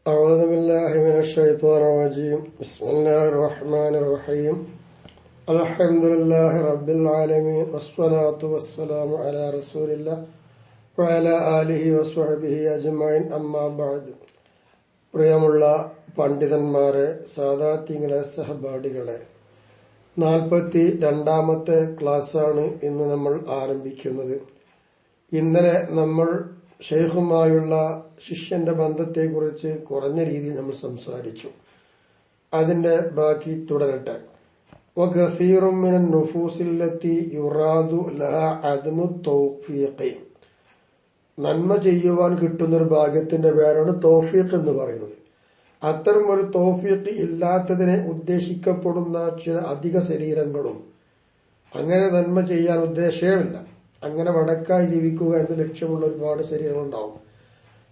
أعوذ بالله من الشيطان الرجيم بسم الله الرحمن الرحيم الحمد لله رب العالمين والصلاة والسلام على رسول الله وعلى آله وصحبه أجمعين أما بعد. പ്രിയമുള്ള പണ്ഡിതന്മാരെ, സാദാത്യങ്ങളെ, സഹപാഠികളെ, 42ാമത്തെ ക്ലാസ്സാണ് ഇന്ന് നമ്മൾ ആരംഭിക്കുന്നത്. ഇന്നലെ നമ്മൾ ഷെയ്ഖുമായുള്ള ശിഷ്യന്റെ ബന്ധത്തെക്കുറിച്ച് കുറഞ്ഞ രീതിയിൽ നമ്മൾ സംസാരിച്ചു. അതിന്റെ ബാക്കി തുടരട്ടെ. വകസീറും മിനൻ നുഫൂസില്ലത്തി യുറാദു ലഹ അദ്മു തൗഫീഖ്. നന്മ ചെയ്യുവാൻ കിട്ടുന്നൊരു ഭാഗ്യത്തിന്റെ പേരാണ് തൗഫീഖ് എന്ന് പറയുന്നത്. അത്തരം ഒരു തൗഫീഖ് ഇല്ലാത്തതിനെ ഉദ്ദേശിക്കപ്പെടുന്ന ചില അധിക ശരീരങ്ങളും അങ്ങനെ നന്മ ചെയ്യാൻ ഉദ്ദേശമില്ല, അങ്ങനെ വടക്കായി ജീവിക്കുക എന്ന് ലക്ഷ്യമുള്ള ഒരുപാട് ശരീരങ്ങളുണ്ടാവും.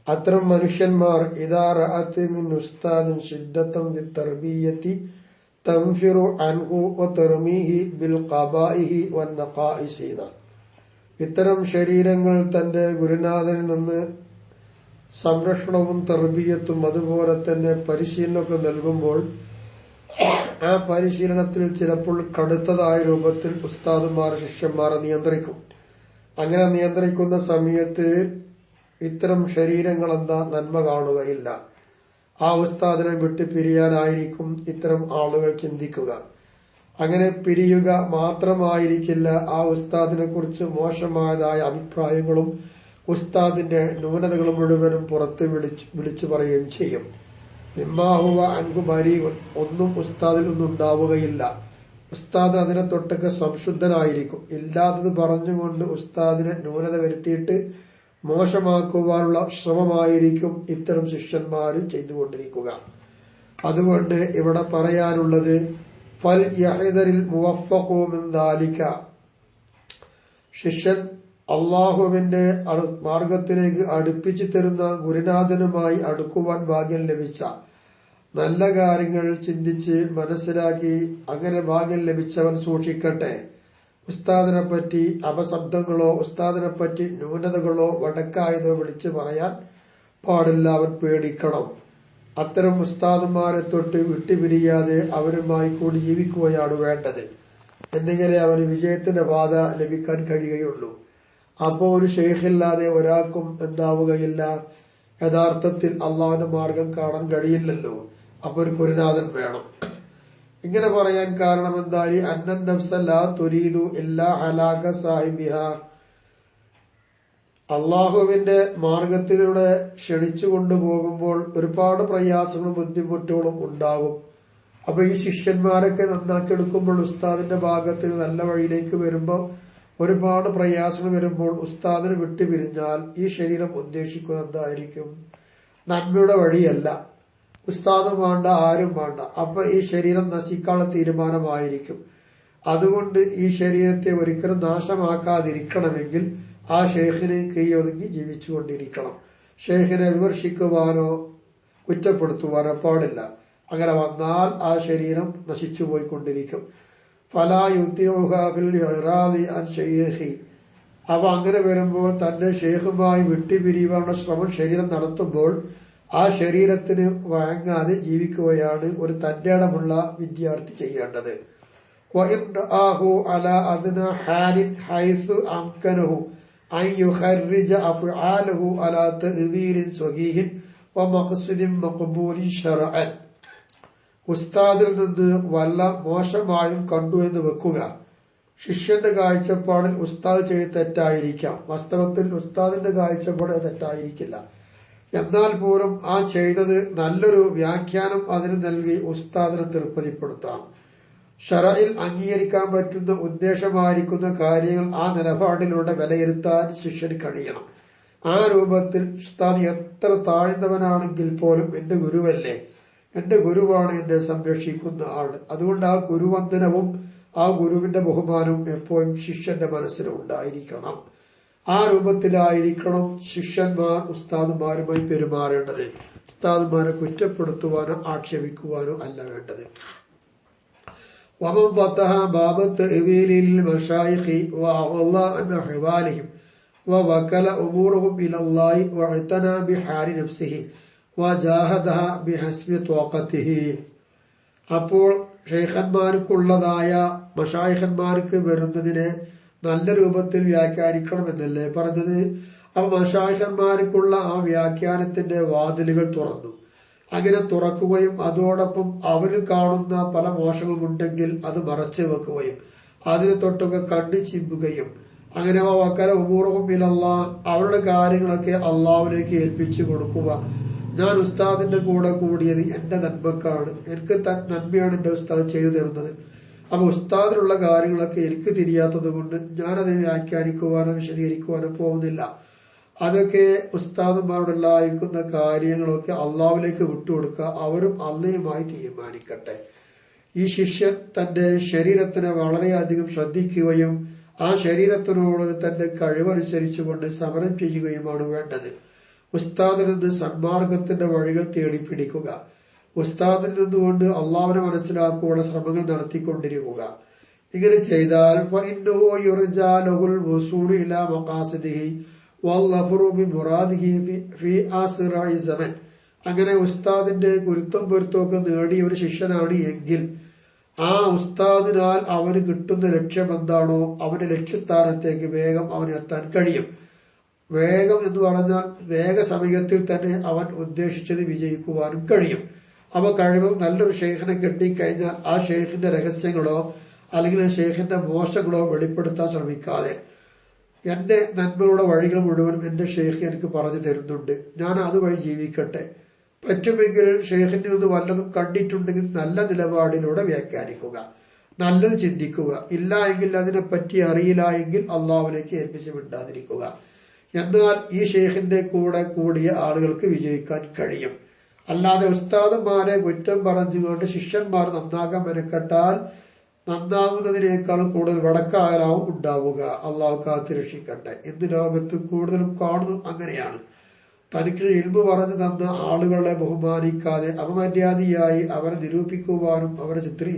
അത്തരം മനുഷ്യന്മാർ ഇദാ റഅത് മിൻ ഉസ്താദിൻ ശിദ്ദതൻ ബിത്തർബിയത്തി തൻഫിറു അൻഹു വതർമീഹി ബിൽ ഖബാഇഹി വന്നഖായിസിന. ഇത്തരം ശരീരങ്ങൾ തന്റെ ഗുരുനാഥനിൽ നിന്ന് സംരക്ഷണവും തർബിയത്തും അതുപോലെ തന്നെ പരിശീലനമൊക്കെ നൽകുമ്പോൾ ആ പരിശീലനത്തിൽ ചിലപ്പോൾ കടുത്തതായ രൂപത്തിൽ ഉസ്താദുമാർ ശിഷ്യന്മാരെ നിയന്ത്രിക്കും. അങ്ങനെ നിയന്ത്രിക്കുന്ന സമയത്ത് ഇത്തരം ശരീരങ്ങൾ നന്മ കാണുകയില്ല. ആ ഉസ്താദിനെ വിട്ട് പിരിയാനായിരിക്കും ഇത്തരം ആളുകൾ ചിന്തിക്കുക. അങ്ങനെ പിരിയുക മാത്രമായിരിക്കില്ല, ആ ഉസ്താദിനെ കുറിച്ച് മോശമായതായ അഭിപ്രായങ്ങളും ഉസ്താദിന്റെ ന്യൂനതകളും മുഴുവനും പുറത്ത് വിളിച്ചു പറയുകയും ചെയ്യും. നിമ്മാഹുവ അൻഹു ബരീഉൻ, ഒന്നും ഉസ്താദിൽ ഒന്നും ഉണ്ടാവുകയില്ല. ഉസ്താദ് അതിനെ തൊട്ടൊക്കെ സംശുദ്ധനായിരിക്കും. ഇല്ലാത്തത് പറഞ്ഞുകൊണ്ട് ഉസ്താദിനെ ന്യൂനത വരുത്തിയിട്ട് മോശമാക്കുവാനുള്ള ശ്രമമായിരിക്കും ഇത്തരം ശിഷ്യന്മാരും ചെയ്തുകൊണ്ടിരിക്കുക. അതുകൊണ്ട് ഇവിടെ പറയാനുള്ളത് ഫൽ യഹ്ദരിൽ മുവഫഖു മിൻ ദാലിക. ശിഷ്യൻ അള്ളാഹുവിന്റെ മാർഗത്തിലേക്ക് അടുപ്പിച്ചു തരുന്ന ഗുരുനാഥനുമായി അടുക്കുവാൻ ഭാഗ്യം ലഭിച്ച, നല്ല കാര്യങ്ങൾ ചിന്തിച്ച് മനസ്സിലാക്കി അങ്ങനെ ഭാഗ്യം ലഭിച്ചവൻ സൂക്ഷിക്കട്ടെ. ഉസ്താദിനെ പറ്റി അപശബ്ദങ്ങളോ ഉസ്താദിനെ പറ്റി ന്യൂനതകളോ വടക്കായതോ വിളിച്ചു പറയാൻ പാടില്ല, അവൻ പേടിക്കണം. അത്തരം ഉസ്താദുമാരെ തൊട്ട് വിട്ടുപിരിയാതെ അവരുമായി കൂടി ജീവിക്കുകയാണ് വേണ്ടത്. എന്നിങ്ങനെ അവന് വിജയത്തിന്റെ പാത ലഭിക്കാൻ കഴിയുകയുള്ളൂ. അപ്പോൾ ഒരു ഷെയ്ഖില്ലാതെ ഒരാൾക്കും എന്താവുകയില്ല, യഥാർത്ഥത്തിൽ അള്ളാഹുവിന്റെ മാർഗം കാണാൻ കഴിയില്ലല്ലോ. അപ്പൊ ഒരു ഗുരുനാഥൻ വേണം. ഇങ്ങനെ പറയാൻ കാരണം എന്തായി, അന്നൻ നഫ്സ ലാ തുരീദു ഇല്ലാ ഹലാക സാഹിബിഹ. അള്ളാഹുവിന്റെ മാർഗത്തിലൂടെ ക്ഷണിച്ചു കൊണ്ടുപോകുമ്പോൾ ഒരുപാട് പ്രയാസങ്ങളും ബുദ്ധിമുട്ടുകളും ഉണ്ടാകും. അപ്പൊ ഈ ശിഷ്യന്മാരൊക്കെ നന്നാക്കിയെടുക്കുമ്പോൾ ഉസ്താദിന്റെ ഭാഗത്ത് നല്ല വഴിയിലേക്ക് വരുമ്പോൾ ഒരുപാട് പ്രയാസങ്ങൾ വരുമ്പോൾ ഉസ്താദിന് വിട്ടുപിരിഞ്ഞാൽ ഈ ശരീരം ഉദ്ദേശിക്കുന്നത് എന്തായിരിക്കും? നന്മയുടെ വഴിയല്ല. ഉസ്താദും വേണ്ട, ആരും വേണ്ട. അപ്പൊ ഈ ശരീരം നശിക്കാനുള്ള തീരുമാനമായിരിക്കും. അതുകൊണ്ട് ഈ ശരീരത്തെ ഒരിക്കലും നാശമാക്കാതിരിക്കണമെങ്കിൽ ആ ഷെയ്ഖിനെ കീഴൊതുങ്ങി ജീവിച്ചുകൊണ്ടിരിക്കണം. ഷെയ്ഖിനെ വിമർശിക്കുവാനോ കുറ്റപ്പെടുത്തുവാനോ പാടില്ല. അങ്ങനെ വന്നാൽ ആ ശരീരം നശിച്ചു പോയിക്കൊണ്ടിരിക്കും. ഫലാ യുതിഉഹ ഫിൽ ഇറാദി അൻ ശൈഖി. അപ്പൊ അങ്ങനെ വരുമ്പോൾ തന്റെ ഷെയ്ഖുമായി വിട്ടുപിരിയുവാനുള്ള ശ്രമം ശരീരം നടത്തുമ്പോൾ ആ ശരീരത്തിന് വഴങ്ങാതെ ജീവിക്കുകയാണ് ഒരു തന്റേടമുള്ള വിദ്യാർത്ഥി ചെയ്യേണ്ടത്. ഉസ്താദിൽ നിന്ന് വല്ല മോശമായും കണ്ടു എന്ന് വെക്കുക. ശിഷ്യന്റെ കാഴ്ചപ്പാടിൽ ഉസ്താദ് ചെയ്ത് തെറ്റായിരിക്കാം, വാസ്തവത്തിൽ ഉസ്താദിന്റെ കാഴ്ചപ്പാട് തെറ്റായിരിക്കില്ല. എന്നാൽ പോലും ആ ചെയ്തത് നല്ലൊരു വ്യാഖ്യാനം അതിന് നൽകി ഉസ്താദിനെ തൃപ്തിപ്പെടുത്താം. ശറഇൽ അംഗീകരിക്കാൻ പറ്റുന്ന ഉദ്ദേശമായിരിക്കുന്ന കാര്യങ്ങൾ ആ നിലപാടിലൂടെ വിലയിരുത്താൻ ശിഷ്യന് കഴിയണം. ആ രൂപത്തിൽ ഉസ്താദ് എത്ര താഴ്ന്നവനാണെങ്കിൽ പോലും എന്റെ ഗുരുവല്ലേ, എന്റെ ഗുരുവാണ് എന്നെ സംരക്ഷിക്കുന്ന ആള്. അതുകൊണ്ട് ആ ഗുരുവന്ദനവും ആ ഗുരുവിന്റെ ബഹുമാനവും എപ്പോഴും ശിഷ്യന്റെ മനസ്സിലുണ്ടായിരിക്കണം. ആ രൂപത്തിലായിരിക്കണം ശിഷ്യന്മാർ ഉസ്താദുമാരുമായി പെരുമാറേണ്ടത്. ഉസ്താദുമാരെ കുറ്റപ്പെടുത്തുവാനോ ആക്ഷേപിക്കുവാനോ അല്ല വേണ്ടത്. വമൻ ഫതഹ ബാബ തഅ്വീലിൽ മശായിഖി വഅള അൻ അഹ്വാലിഹിം വവക്കല ഉമൂറഹും ഇലല്ലാഹി വഅതന ബിഹാരി നഫ്സിഹി വജാഹദഹ ബിഹസ്ബി ത്വഖതിഹി. അപ്പോൾ ഷെയ്ഖന്മാർക്കുള്ളതായ മശായിഖന്മാർക്ക് വരുന്നതിനെ നല്ല രൂപത്തിൽ വ്യാഖ്യാനിക്കണമെന്നല്ലേ പറഞ്ഞത്. അപ്പൊ മശായിഖന്മാർക്കുള്ള ആ വ്യാഖ്യാനത്തിന്റെ വാതിലുകൾ തുറന്നു. അങ്ങനെ തുറക്കുകയും അതോടൊപ്പം അവരിൽ കാണുന്ന പല മോശങ്ങളുണ്ടെങ്കിൽ അത് മറച്ചു വെക്കുകയും അതിനെ തൊട്ടൊക്കെ കണ്ണു ചിമ്പുകയും അങ്ങനെ വക്കല ഉമൂറുഹും ഇലല്ലാഹ്, അവരുടെ കാര്യങ്ങളൊക്കെ അള്ളാഹുവിലേക്ക് ഏൽപ്പിച്ചു കൊടുക്കുക. ഞാൻ ഉസ്താദിന്റെ കൂടെ കൂടിയത് എന്റെ നന്മക്കാണ്, എനിക്ക് നന്മയാണ് എന്റെ ഉസ്താദ് ചെയ്തു തരുന്നത്. അപ്പൊ ഉസ്താദിനുള്ള കാര്യങ്ങളൊക്കെ എനിക്ക് തിരിയാത്തത് കൊണ്ട് ഞാനത് വ്യാഖ്യാനിക്കുവാനോ വിശദീകരിക്കുവാനോ പോകുന്നില്ല. അതൊക്കെ ഉസ്താദുമാരോടുള്ളായിരിക്കുന്ന കാര്യങ്ങളൊക്കെ അള്ളാഹുവിലേക്ക് വിട്ടുകൊടുക്കുക. അവരും അള്ളയുമായി തീരുമാനിക്കട്ടെ. ഈ ശിഷ്യൻ തന്റെ ശരീരത്തിനെ വളരെയധികം ശ്രദ്ധിക്കുകയും ആ ശരീരത്തിനോട് തന്റെ കഴിവനുസരിച്ചുകൊണ്ട് സമരം ചെയ്യുകയുമാണ് വേണ്ടത്. ഉസ്താദിൽ നിന്ന് സന്മാർഗത്തിന്റെ വഴികൾ തേടിപ്പിടിക്കുക. ഉസ്താദിൽ നിന്നുകൊണ്ട് അള്ളാഹുവിനെ മനസ്സിലാക്കുവാനുള്ള ശ്രമങ്ങൾ നടത്തിക്കൊണ്ടിരിക്കുക. ഇങ്ങനെ ചെയ്താൽ അങ്ങനെ ഉസ്താദിന്റെ ഗുരുത്വം പൊരുത്തമൊക്കെ നേടിയ ഒരു ശിഷ്യനാണ് എങ്കിൽ ആ ഉസ്താദിനാൽ അവന് കിട്ടുന്ന ലക്ഷ്യം എന്താണോ അവന്റെ ലക്ഷ്യസ്ഥാനത്തേക്ക് വേഗം അവന് എത്താൻ കഴിയും. വേഗം എന്ന് പറഞ്ഞാൽ വേഗസമയത്തിൽ തന്നെ അവൻ ഉദ്ദേശിച്ചത് വിജയിക്കുവാനും കഴിയും. അവ കഴിവും നല്ലൊരു ഷെയ്ഖിനെ കെട്ടിക്കഴിഞ്ഞാൽ ആ ഷെയ്ഖിന്റെ രഹസ്യങ്ങളോ അല്ലെങ്കിൽ ഷെയ്ഖിന്റെ മോശങ്ങളോ വെളിപ്പെടുത്താൻ ശ്രമിക്കാതെ എന്റെ നന്മകളുടെ വഴികൾ മുഴുവനും എന്റെ ഷെയ്ഖ് എനിക്ക് പറഞ്ഞു തരുന്നുണ്ട്, ഞാൻ അതുവഴി ജീവിക്കട്ടെ. പറ്റുമെങ്കിൽ ഷെയ്ഖിന്റെ നിന്ന് വല്ലതും കണ്ടിട്ടുണ്ടെങ്കിൽ നല്ല നിലപാടിലൂടെ വ്യാഖ്യാനിക്കുക, നല്ലത് ചിന്തിക്കുക. ഇല്ല എങ്കിൽ അതിനെപ്പറ്റി അറിയില്ല എങ്കിൽ അള്ളാഹുവിലേക്ക് ഏൽപ്പിച്ച് വിടാതിരിക്കുക. എന്നാൽ ഈ ഷെയ്ഖിന്റെ കൂടെ കൂടിയ ആളുകൾക്ക് വിജയിക്കാൻ കഴിയും. അല്ലാതെ ഉസ്താദന്മാരെ കുറ്റം പറഞ്ഞുകൊണ്ട് ശിഷ്യന്മാർ നന്നാകാൻ മെനക്കെട്ടാൽ നന്നാകുന്നതിനേക്കാൾ കൂടുതൽ വടക്കാലാവും ഉണ്ടാവുക. അള്ളാഹു കാത്തുരക്ഷിക്കട്ടെ. ഇന്ന് ലോകത്ത് കൂടുതലും കാണുന്നു അങ്ങനെയാണ്. തനിക്ക് ഇൽമു പറഞ്ഞു തന്ന ആളുകളെ ബഹുമാനിക്കാതെ അപമര്യാദയായി അവരെ നിരൂപിക്കുവാനും അവരെ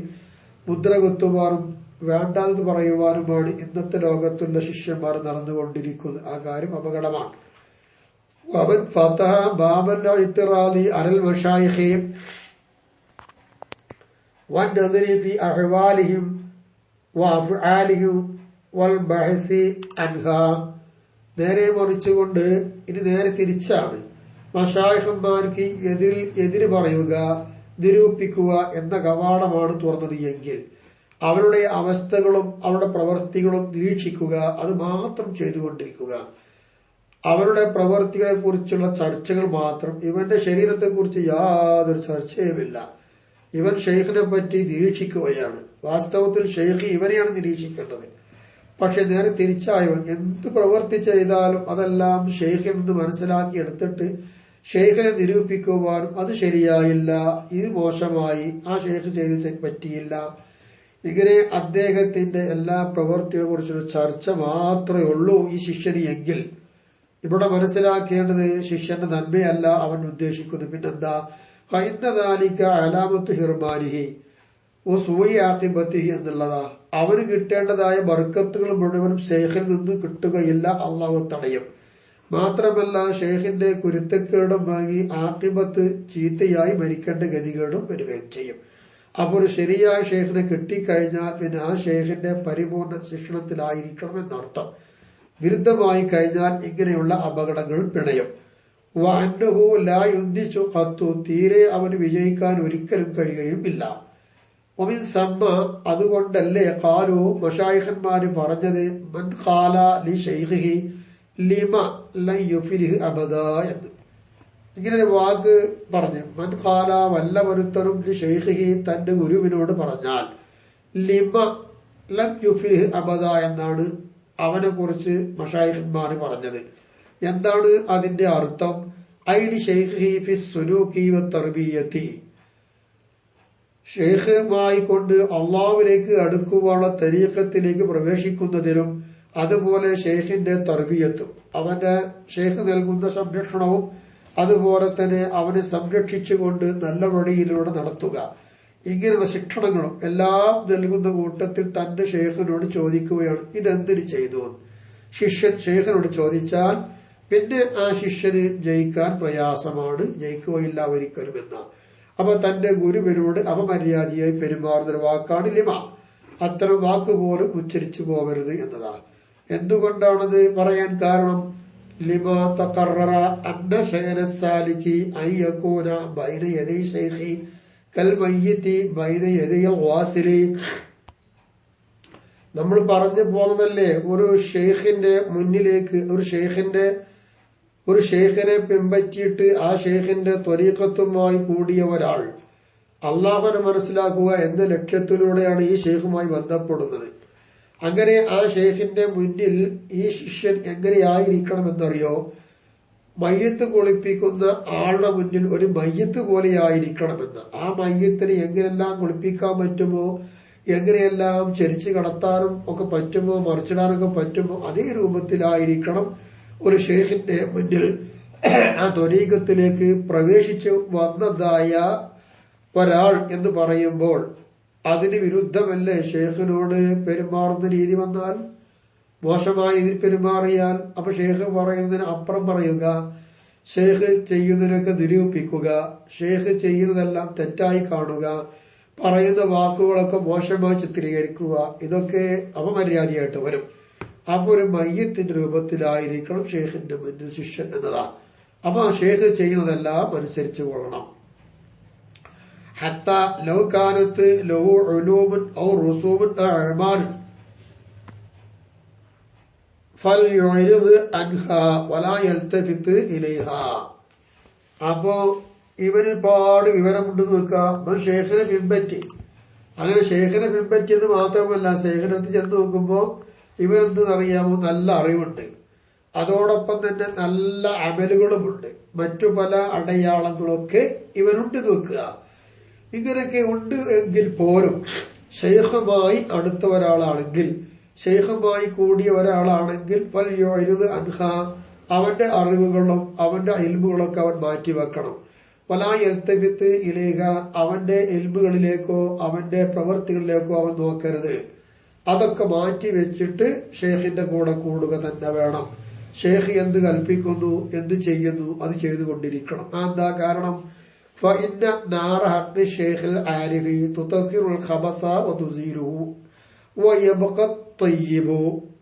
മുദ്ര കുത്തുവാനും വേണ്ടാതെന്ന് പറയുവാനുമാണ് ഇന്നത്തെ ലോകത്തുള്ള ശിഷ്യന്മാർ നടന്നുകൊണ്ടിരിക്കുന്നത്. ആ കാര്യം അപകടമാണ്. അവൻ ഫതഹ ബാബൽ ഇത്റാദി അലൽ മശായിഖി വന്നദരി ഫി അഹ്വാലിഹിം വഅഫ്ആലിഹിം വൽ ബഹ്സി അൻഹാ. നേരെ മറിച്ചുകൊണ്ട് ഇനി നേരെ തിരിച്ചാണ്. മശായിഖന്മാർക്ക് എതിര് പറയുക, നിരൂപിക്കുക എന്ന കവാടമാണ് തുറന്നത് എങ്കിൽ അവരുടെ അവസ്ഥകളും അവരുടെ പ്രവൃത്തികളും നിരീക്ഷിക്കുക, അത് മാത്രം ചെയ്തുകൊണ്ടിരിക്കുക. അവരുടെ പ്രവൃത്തികളെ കുറിച്ചുള്ള ചർച്ചകൾ മാത്രം. ഇവന്റെ ശരീരത്തെക്കുറിച്ച് യാതൊരു ചർച്ചയുമില്ല. ഇവൻ ഷെയ്ഖിനെ പറ്റി നിരീക്ഷിക്കുകയാണ്. വാസ്തവത്തിൽ ഷെയ്ഖ് ഇവനെയാണ് നിരീക്ഷിക്കേണ്ടത്. പക്ഷെ നേരെ തിരിച്ചായവൻ എന്ത് പ്രവൃത്തി ചെയ്താലും അതെല്ലാം ഷെയ്ഖിൽ നിന്ന് മനസ്സിലാക്കി എടുത്തിട്ട് ഷെയ്ഖിനെ നിരൂപിക്കുവാനും അത് ശരിയായില്ല, ഇത് മോശമായി, ആ ഷെയ്ഖ് ചെയ്ത് പറ്റിയില്ല, ഇങ്ങനെ അദ്ദേഹത്തിന്റെ എല്ലാ പ്രവൃത്തികളെ കുറിച്ചുള്ള ചർച്ച മാത്രമേ ഉള്ളൂ ഈ ശിഷ്യന് എങ്കിൽ ഇവിടെ മനസ്സിലാക്കേണ്ടത് ശിഷ്യന്റെ നന്മയല്ല അവൻ ഉദ്ദേശിക്കുന്നത്. പിന്നെന്താ? ഫൈന്നദാലിക അലാമത്ത് ഹിർമാനിഹി ഓ സൂയി ആഖിബത്തിഹി എന്നുള്ളതാ. അവന് കിട്ടേണ്ടതായ ബർക്കത്തുകൾ മുഴുവനും ഷെയ്ഖിൽ നിന്ന് കിട്ടുകയില്ല, അള്ളാഹു തടയും. മാത്രമല്ല ഷെയ്ഖിന്റെ കുരുത്തക്കേടും വാങ്ങി ആഖിബത്ത് ചീത്തയായി മരിക്കേണ്ട ഗതികേടും വരികയും ചെയ്യും. അപ്പോൾ ഒരു ശരിയായ ഷെയ്ഖിനെ കിട്ടിക്കഴിഞ്ഞാൽ പിന്നെ ആ ഷെയ്ഖിന്റെ പരിപൂർണ ശിക്ഷണത്തിലായിരിക്കണം എന്നർത്ഥം. വിരുദ്ധമായി കഴിഞ്ഞാൽ ഇങ്ങനെയുള്ള അപകടങ്ങൾ പിണയും. വഅന്നഹു ലാ യുന്ദിച്ചു ഖത്തു, തീരെ അവന് വിജയിക്കാൻ ഒരിക്കലും കഴിയുകയും ഇല്ല. ഒമിൻ സമ്മ, അതുകൊണ്ടല്ലേ ഖാലു മശായിഖന്മാര് പറഞ്ഞത് മൻ ഖാല ലി ശൈഖിഹി ലിമ ലൻ യുഫ്ലിഹ് അബദാ എന്ന്. ഇങ്ങനെ ഒരു വാക്ക് പറഞ്ഞു. മൻ ഖാല, വല്ല ഒരുത്തനും ലി ശൈഖിഹി തന്റെ ഗുരുവിനോട് പറഞ്ഞാൽ ലിമ ലൻ യുഫ്ലിഹ് അബദാ എന്നാണ് അവനെ കുറിച്ച് മശായിഖന്മാര് പറഞ്ഞത്. എന്താണ് അതിന്റെ അർത്ഥം? ഐലി ശൈഖിഹി ഫി സുലൂക്കി വത്തർബിയത്തി, ഷെയ്ഖുമായി കൊണ്ട് അള്ളാഹുവിലേക്ക് അടുക്കുവാനുള്ള തരീഖത്തിലേക്ക് പ്രവേശിക്കുന്നതിനും അതുപോലെ ഷെയ്ഖിന്റെ തർബിയത്തും അവന്റെ ഷെയ്ഖ് നൽകുന്ന സംരക്ഷണവും അതുപോലെ തന്നെ അവനെ സംരക്ഷിച്ചുകൊണ്ട് നല്ല വഴിയിലൂടെ നടത്തുക, ഇങ്ങനെയുള്ള ശിക്ഷണങ്ങളും എല്ലാം നൽകുന്ന കൂട്ടത്തിൽ തന്റെ ഷെയ്ഖിനോട് ചോദിക്കുകയാണ് ഇതെന്തിന് ചെയ്തു. ശിഷ്യൻ ഷെയ്ഖിനോട് ചോദിച്ചാൽ പിന്നെ ആ ശിഷ്യന് ജയിക്കാൻ പ്രയാസമാണ്, ജയിക്കുകയില്ല ഒരിക്കലും എന്ന. അപ്പൊ തന്റെ ഗുരുവിനോട് അപമര്യാദയായി പെരുമാറുന്ന വാക്കാണ് ലിമ. അത്തരം വാക്ക് പോലും ഉച്ചരിച്ചു പോകരുത് എന്നതാണ്. എന്തുകൊണ്ടാണത് പറയാൻ കാരണം? ലിമ തഖററ അന്ന ശൈന സാലികി അൻ യകൂന ബൈന യദൈ ശൈഖി കൽ മയ്യിതി ബൈന യദൈ വാസിലി. നമ്മൾ പറഞ്ഞു പോകുന്നതല്ലേ, ഒരു ഷെയ്ഖിന്റെ മുന്നിലേക്ക് ഒരു ഷെയ്ഖിനെ പിൻപറ്റിയിട്ട് ആ ഷെയ്ഖിന്റെ ത്വരീഖത്തുമായി കൂടിയ ഒരാൾ അള്ളാഹുവിനെ മനസ്സിലാക്കുക എന്ന ലക്ഷ്യത്തിലൂടെയാണ് ഈ ഷെയ്ഖുമായി ബന്ധപ്പെടുന്നത്. അങ്ങനെ ആ ഷെയ്ഖിന്റെ മുന്നിൽ ഈ ശിഷ്യൻ എങ്ങനെയായിരിക്കണമെന്നറിയോ? മയ്യത്ത് കുളിപ്പിക്കുന്ന ആളുടെ മുന്നിൽ ഒരു മയ്യത്ത് പോലെ ആയിരിക്കണമെന്ന്. ആ മയ്യത്തിനെ എങ്ങനെയെല്ലാം കുളിപ്പിക്കാൻ പറ്റുമോ, എങ്ങനെയെല്ലാം ചരിച്ചു കടത്താനും ഒക്കെ പറ്റുമോ, മറിച്ചിടാനൊക്കെ പറ്റുമോ, അതേ രൂപത്തിലായിരിക്കണം ഒരു ഷെയ്ഖിന്റെ മുന്നിൽ ആ ത്വരീഖത്തിലേക്ക് പ്രവേശിച്ചു വന്നതായ ഒരാൾ എന്ന് പറയുമ്പോൾ അതിന് വിരുദ്ധമല്ലേ ഷെയ്ഖിനോട് പെരുമാറുന്ന രീതി വന്നാൽ? മോശമായ രീതിയിൽ പെരുമാറിയാൽ അപ്പൊ ഷെയ്ഖ് പറയുന്നതിന് അപ്പുറം പറയുക, ഷെയ്ഖ് ചെയ്യുന്നതിനൊക്കെ നിരൂപിക്കുക, ഷെയ്ഖ് ചെയ്യുന്നതെല്ലാം തെറ്റായി കാണുക, പറയുന്ന വാക്കുകളൊക്കെ മോശമായി ചിത്രീകരിക്കുക, ഇതൊക്കെ അപമര്യാദയായിട്ട് വരും. അപ്പൊ ഒരു മയ്യത്തിന്റെ രൂപത്തിലായിരിക്കണം ഷെയ്ഖിന്റെ മുന്നിൽ ശിഷ്യൻ എന്നതാണ്. അപ്പൊ ആ ഷെയ്ഖ് ചെയ്യുന്നതെല്ലാം അനുസരിച്ചു കൊള്ളണം. ഹത്താ ലൗ കാനത്ത് ലഹു ഉലൂമുൻ ഔ റുസൂമുൻ അഅ്മാലുൻ ഫൽയുരിദ് അൻഹാ വലാ യൽതഫിത് ഇലൈഹാ. അപ്പോ ഇവന് ഒരുപാട് വിവരമുണ്ടെന്ന് വെക്കാം, ഷെയ്ഖിനെ പിൻപറ്റി. അങ്ങനെ ഷെയ്ഖിനെ പിൻപറ്റിയത് മാത്രമല്ല, ഷെയ്ഖിന്റെ അടുത്ത് ചെന്ന് നോക്കുമ്പോ ഇവരെന്തെന്നറിയാമോ, നല്ല അറിവുണ്ട്, അതോടൊപ്പം തന്നെ നല്ല അമലുകളുമുണ്ട്, മറ്റു പല അടയാളങ്ങളൊക്കെ ഇവനുണ്ട് നോക്കുക. ഇങ്ങനെയൊക്കെ ഉണ്ട് എങ്കിൽ പോലും ഷെയ്ഖുമായി അടുത്ത ഒരാളാണെങ്കിൽ, ഷെയ്ഖുമായി കൂടിയ ഒരാളാണെങ്കിൽ ഫൽയുരിദ് അൻഹാ, അവന്റെ അറിവുകളും അവന്റെ ഇൽമുകളൊക്കെ അവൻ മാറ്റിവെക്കണം. വലാ യൽതഫിത് ഇലൈഹ, അവന്റെ ഇൽമുകളിലേക്കോ അവന്റെ പ്രവൃത്തികളിലേക്കോ അവൻ നോക്കരുത്. അതൊക്കെ മാറ്റി വെച്ചിട്ട് ഷെയ്ഖിന്റെ കൂടെ കൂടുക തന്നെ വേണം. ഷെയ്ഖ് എന്ത് കൽപ്പിക്കുന്നു, എന്ത് ചെയ്യുന്നു, അത് ചെയ്തുകൊണ്ടിരിക്കണം. എന്താ കാരണം? ഫഇന്ന നാറ ഹഖ് ഷെയ്ഖിൽ ആരിഫി തുതഖിറുൽ ഖബസ വതുസീലുഹു വയബ്ഖ ത്വയ്യിബു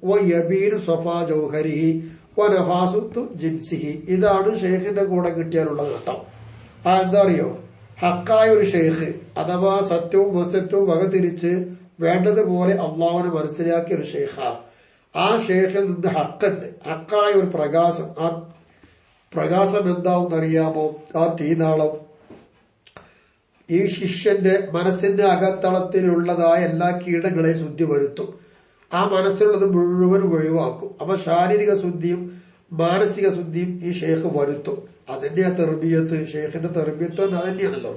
വയബീനു സഫാ ജൗഹരിഹി വനഫാസുത്തു ജിൻസിഹി. ഇതാണ് ഷെയ്ഖിന്റെ കൂടെ കിട്ടിയാലുള്ള ഘട്ടം. എന്താ അറിയോ? ഹക്കായ ഒരു ഷെയ്ഖ് അഥവാ സത്യവും അസത്യവും വകതിരിച്ച് വേണ്ടതുപോലെ അള്ളാഹുവിനെ മനസ്സിലാക്കിയ ഒരു ഷെയ്ഖ. ആ ഷെയ്ഖിൽ നിന്ന് ഹക്കുണ്ട്, ഹക്കായ ഒരു പ്രകാശം. ആ പ്രകാശം എന്താവുന്നറിയാമോ? ആ തീനാളം ഈ ശിഷ്യന്റെ മനസ്സിന്റെ അകത്തളത്തിലുള്ളതായ എല്ലാ കീടങ്ങളെയും ശുദ്ധി വരുത്തും. ആ മനസ്സിലുള്ളത് മുഴുവൻ ഒഴിവാക്കും. അപ്പൊ ശാരീരിക ശുദ്ധിയും മാനസിക ശുദ്ധിയും ഈ ഷെയ്ഖ് വരുത്തും. അതന്നെയാ തെർബിയത്ത്. ഷെയ്ഖിന്റെ തെർബിയത്ത് അതന്നെയാണല്ലോ.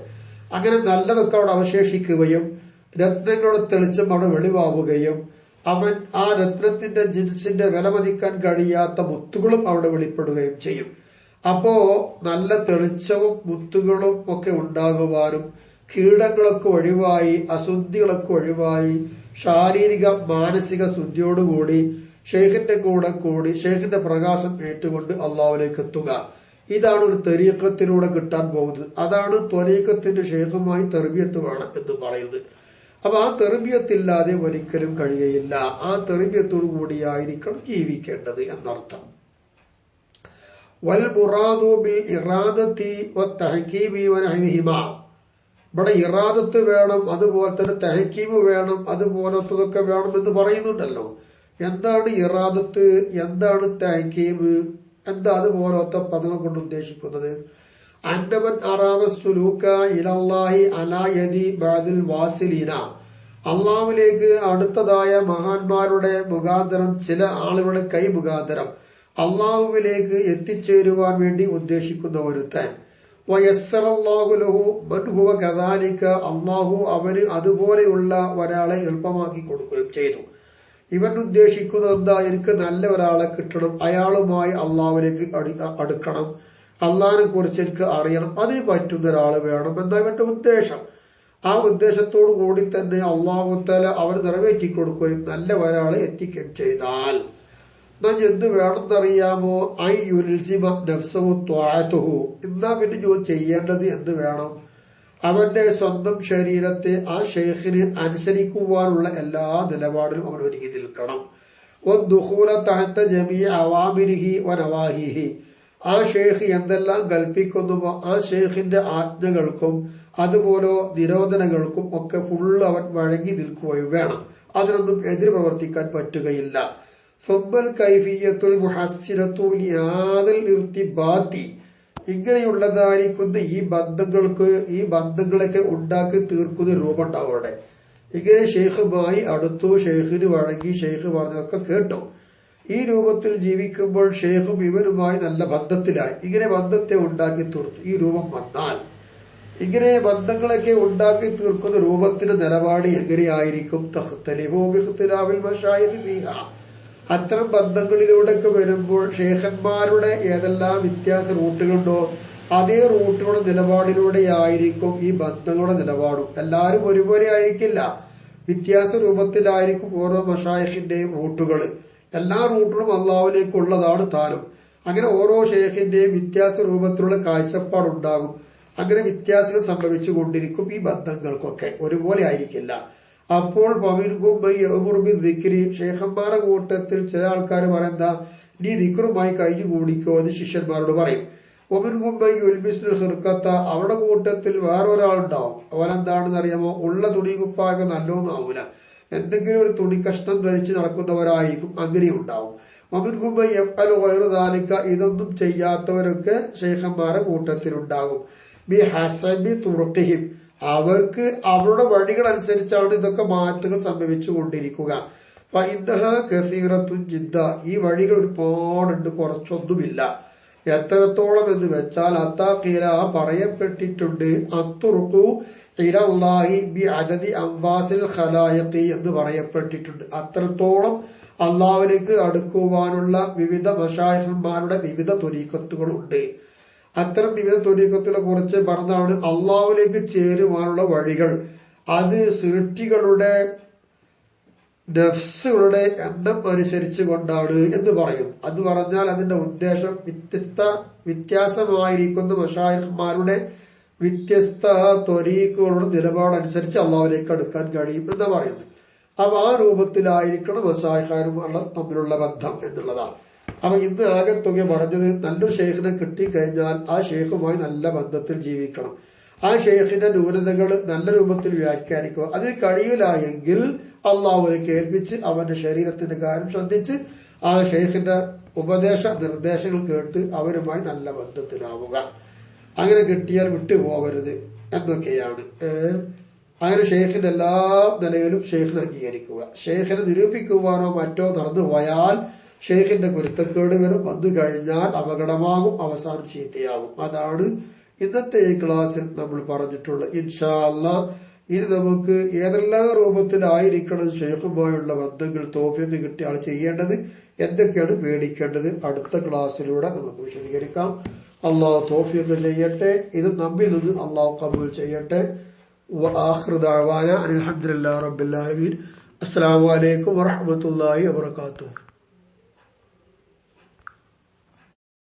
അങ്ങനെ നല്ലതൊക്കെ അവിടെ അവശേഷിക്കുകയും രത്നങ്ങളുടെ തെളിച്ചം അവിടെ വെളിവാവുകയും അവൻ ആ രത്നത്തിന്റെ ജിൻസിന്റെ വിലമതിക്കാൻ കഴിയാത്ത മുത്തുകളും അവിടെ വെളിപ്പെടുകയും ചെയ്യും. അപ്പോ നല്ല തെളിച്ചവും മുത്തുകളും ഒക്കെ ഉണ്ടാകുവാനും കീടങ്ങളൊക്കെ ഒഴിവായി അശുദ്ധികളൊക്കെ ഒഴിവായി ശാരീരിക മാനസിക ശുദ്ധിയോടുകൂടി ഷെയ്ഖിന്റെ കൂടെ കൂടി ഷെയ്ഖിന്റെ പ്രകാശം ഏറ്റുകൊണ്ട് അള്ളാഹുവിലേക്ക് എത്തുക. ഇതാണ് ഒരു തരീഖത്തിലൂടെ കിട്ടാൻ പോകുന്നത്. അതാണ് ത്വരീഖത്തിന്റെ ഷെയ്ഖുമായി തെർബിയത്ത് വേണം എന്ന് പറയുന്നത്. അപ്പൊ ആ തെർബിയത്തില്ലാതെ ഒരിക്കലും കഴിയുകയില്ല. ആ തെർബിയത്തോടു കൂടിയായിരിക്കണം ജീവിക്കേണ്ടത് എന്നർത്ഥം. വൽ മുറാദു ബിൽ ഇറാദത്തി വത്തഹ്കീമി വനഹ്വിഹിമാ. ഇവിടെ ഇറാദത്ത് വേണം, അതുപോലെ തന്നെ തഹ്കീമ് വേണം, അതുപോലത്തതൊക്കെ വേണം എന്ന് പറയുന്നുണ്ടല്ലോ. എന്താണ് ഇറാദത്ത്, എന്താണ് തഹ്കീമ്, എന്താ അതുപോലത്തെ പദങ്ങൾ കൊണ്ട് ഉദ്ദേശിക്കുന്നത്? അന്നമൻ അറാദ സുലൂക ഇലല്ലാഹി അലാ യദി ബഅദിൽ വാസിലീന. അള്ളാഹുവിലേക്ക് അടുത്തതായ മഹാന്മാരുടെ മുഖാന്തരം, ചില ആളുകളുടെ കൈ മുഖാന്തരം അള്ളാഹുവിലേക്ക് എത്തിച്ചേരുവാൻ വേണ്ടി ഉദ്ദേശിക്കുന്ന ഒരുത്തൻ. വയസ്സറല്ലാഹു ലഹു മൻ ഹുവ കദാലിക. അള്ളാഹു അവന് അതുപോലെയുള്ള ഒരാളെ എളുപ്പമാക്കി കൊടുക്കുകയും ചെയ്തു. ഇവൻ ഉദ്ദേശിക്കുന്നത് എന്താ? എനിക്ക് നല്ല ഒരാളെ കിട്ടണം, അയാളുമായി അള്ളാഹുവിലേക്ക് അടുക്കണം, അള്ളാഹിനെ കുറിച്ച് എനിക്ക് അറിയണം, അതിന് പറ്റുന്ന ഒരാള് വേണം എന്നാ ഇവന്റെ ഉദ്ദേശം. ആ ഉദ്ദേശത്തോടു കൂടി തന്നെ അള്ളാഹു തആല അവർ നിറവേറ്റി കൊടുക്കുകയും നല്ല ഒരാളെ എത്തിക്കുകയും ചെയ്താൽ എന്ത് വേണമെന്നറിയാമോ? ഐ യുൽസിമ നഫ്സഹു ത്വാഅതുഹു. എന്നാ പിന്നെ ഞാൻ ചെയ്യേണ്ടത് എന്ത് വേണം? അവന്റെ സ്വന്തം ശരീരത്തെ ആ ഷെയ്ഖിന് അനുസരിക്കുവാനുള്ള എല്ലാ നിലപാടിലും അവൻ ഒരുങ്ങി നിൽക്കണം. വദ്ദുഖൂല തഹത ജമീഅ അവാമിരിഹി വനവാഹിഹി. ആ ഷെയ്ഖ് എന്തെല്ലാം കൽപ്പിക്കുന്നുവോ ആ ഷെയ്ഖിന്റെ ആജ്ഞകൾക്കും അതുപോലെ നിരോധനകൾക്കും ഒക്കെ ഫുള്ള് അവൻ വഴങ്ങി നിൽക്കുകയും വേണം. അതിനൊന്നും എതിര് പ്രവർത്തിക്കാൻ പറ്റുകയില്ല. ഫബ്ബൽ കൈഫിയത്തുൽ മുഹസ്സിനത്തു ലിഹാദൽ ഇർതിബാത്തി. ഇങ്ങനെയുള്ളതായിരിക്കുന്ന ഈ ബന്ധങ്ങളൊക്കെ ഉണ്ടാക്കി തീർക്കുന്ന രൂപം ഉണ്ടാവും അവിടെ. ഇങ്ങനെ ഷെയ്ഖുമായി അടുത്തു, ഷെയ്ഖിന് വഴങ്ങി, ഷെയ്ഖ് പറഞ്ഞതൊക്കെ കേട്ടു. ഈ രൂപത്തിൽ ജീവിക്കുമ്പോൾ ഷെയ്ഖും ഇവനുമായി നല്ല ബന്ധത്തിലായി. ഇങ്ങനെ ബന്ധത്തെ ഉണ്ടാക്കി തീർത്തു. ഈ രൂപം വന്നാൽ ഇങ്ങനെ ബന്ധങ്ങളൊക്കെ ഉണ്ടാക്കി തീർക്കുന്ന രൂപത്തിന്റെ നിലപാട് എങ്ങനെയായിരിക്കും? തഖ്തലിഫു ബിഖ്തിലാഫിൽ മശായിഖ് ഫീഹാ. അത്തരം ബന്ധങ്ങളിലൂടെയൊക്കെ വരുമ്പോൾ ഷെയ്ഖന്മാരുടെ ഏതെല്ലാം വ്യത്യാസ റൂട്ടുകളുണ്ടോ അതേ റൂട്ടുകളുടെ നിലപാടിലൂടെ ആയിരിക്കും ഈ ബന്ധങ്ങളുടെ നിലപാടും. എല്ലാവരും ഒരുപോലെ ആയിരിക്കില്ല, വ്യത്യാസ രൂപത്തിലായിരിക്കും ഓരോ മശായിഖിന്റെയും റൂട്ടുകൾ. എല്ലാ റൂട്ടുകളും അള്ളാഹുവിലേക്കുള്ളതാണ് താനും. അങ്ങനെ ഓരോ ഷെയ്ഖിന്റെയും വ്യത്യാസ രൂപത്തിലുള്ള കാഴ്ചപ്പാടുണ്ടാകും. അങ്ങനെ വ്യത്യാസങ്ങൾ സംഭവിച്ചു കൊണ്ടിരിക്കും. ഈ ബന്ധങ്ങൾക്കൊക്കെ ഒരുപോലെ ആയിരിക്കില്ല. അപ്പോൾ ഷെയ്ഖന്മാരുടെ കൂട്ടത്തിൽ ചില ആൾക്കാർ പറയുന്ന നീ ദിക്റുമായി കഴിഞ്ഞു കൂടിക്കോ എന്ന് ശിഷ്യന്മാരോട് പറയും. ഹിർക്കത്ത, അവരുടെ കൂട്ടത്തിൽ വേറൊരാളുണ്ടാവും. അവനെന്താണെന്ന് അറിയാമോ? ഉള്ള തുണി കുപ്പായൊക്കെ നല്ലോന്നും ആവൂല, എന്തെങ്കിലും ഒരു തുണി കഷ്ണം ധരിച്ച് നടക്കുന്നവരായിരിക്കും. അങ്ങനെ ഉണ്ടാവും. ഇതൊന്നും ചെയ്യാത്തവരൊക്കെ ഷെയ്ഖന്മാരുടെ കൂട്ടത്തിലുണ്ടാകും. ബി ഹസബി തുറക്കിഹിം, അവർക്ക് അവരുടെ വഴികൾ അനുസരിച്ചാണ് ഇതൊക്കെ മാറ്റങ്ങൾ സംഭവിച്ചു കൊണ്ടിരിക്കുക. ജിദ്ദ, ഈ വഴികൾ ഒരുപാടുണ്ട്, കുറച്ചൊന്നുമില്ല. എത്രത്തോളം എന്ന് വെച്ചാൽ അത്താഖീല പറയപ്പെട്ടിട്ടുണ്ട്, അത്തുറുഖു ഇലല്ലാഹി ബി അദദി അംവാസിൽ ഖലായിഖി എന്ന് പറയപ്പെട്ടിട്ടുണ്ട്. അത്രത്തോളം അള്ളാഹുവിലേക്ക് അടുക്കുവാനുള്ള വിവിധ മശായിഖന്മാരുടെ വിവിധ ത്വരീഖത്തുകളുണ്ട്. അത്തരം വിവിധ ത്വരീഖത്തുകളെ കുറിച്ച് പറഞ്ഞാണ് അള്ളാഹുവിലേക്ക് ചേരുവാനുള്ള വഴികൾ. അത് സൃഷ്ടികളുടെ നഫ്സുകളുടെ എണ്ണം അനുസരിച്ച് കൊണ്ടാണ് എന്ന് പറയും. അത് പറഞ്ഞാൽ അതിന്റെ ഉദ്ദേശം വ്യത്യാസമായിരിക്കുന്ന മശായിഖന്മാരുടെ വ്യത്യസ്ത ത്വരീഖുകളുടെ നിലപാടനുസരിച്ച് അള്ളാഹുവിലേക്ക് അടുക്കാൻ കഴിയും എന്ന് പറയുന്നത്. അപ്പൊ ആ രൂപത്തിലായിരിക്കണം മശായിഖും തമ്മിലുള്ള ബന്ധം എന്നുള്ളതാണ്. അപ്പൊ ഇന്ന് ആകെ തുക പറഞ്ഞത് നല്ലൊരു ഷെയ്ഖിനെ കിട്ടിക്കഴിഞ്ഞാൽ ആ ഷെയ്ഖുമായി നല്ല ബന്ധത്തിൽ ജീവിക്കണം. ആ ഷെയ്ഖിന്റെ ന്യൂനതകൾ നല്ല രൂപത്തിൽ വ്യാഖ്യാനിക്കുക. അതിന് കഴിയില്ല എങ്കിൽ അള്ളാഹുവിനെ കേൾപ്പിച്ച് അവന്റെ ശരീരത്തിന്റെ കാര്യം ശ്രദ്ധിച്ച് ആ ഷെയ്ഖിന്റെ ഉപദേശ നിർദ്ദേശങ്ങൾ കേട്ട് അവരുമായി നല്ല ബന്ധത്തിലാവുക. അങ്ങനെ കിട്ടിയാൽ വിട്ടുപോകരുത് എന്നൊക്കെയാണ്. അങ്ങനെ ഷെയ്ഖിന്റെ എല്ലാ നിലയിലും ഷെയ്ഖിനെ അംഗീകരിക്കുക. ഷെയ്ഖിനെ നിരൂപിക്കുവാനോ മറ്റോ നടന്നു പോയാൽ ഷെയ്ഖിന്റെ കുരുത്തക്കേട് വരും. വന്നു കഴിഞ്ഞാൽ അപകടമാകും, അവസാനം ചീത്തയാകും. അതാണ് ഇന്നത്തെ ഈ ക്ലാസ്സിൽ നമ്മൾ പറഞ്ഞിട്ടുള്ളത്. ഇൻഷാ അല്ലാഹ് ഇനി നമുക്ക് ഏതെല്ലാം രൂപത്തിലായിരിക്കണം ഷെയ്ഖുമായുള്ള ബന്ധങ്ങൾ തൗഫീഖ് കിട്ടിയ ആൾ ചെയ്യേണ്ടത്, എന്തൊക്കെയാണ് പേടിക്കേണ്ടത്, അടുത്ത ക്ലാസ്സിലൂടെ നമുക്ക് വിശദീകരിക്കാം. അള്ളാഹു തൗഫീഖ് ചെയ്യട്ടെ. ഇത് നമ്മിൽ നിന്ന് അള്ളാഹു ഖബൂൽ ചെയ്യട്ടെ. വആഖിറു ദഅവാന അൽഹംദുലില്ലാഹി റബ്ബിൽ ആലമീൻ. അസ്സലാമു അലൈക്കും വറഹ്മത്തുള്ളാഹി വബറകാതുഹു.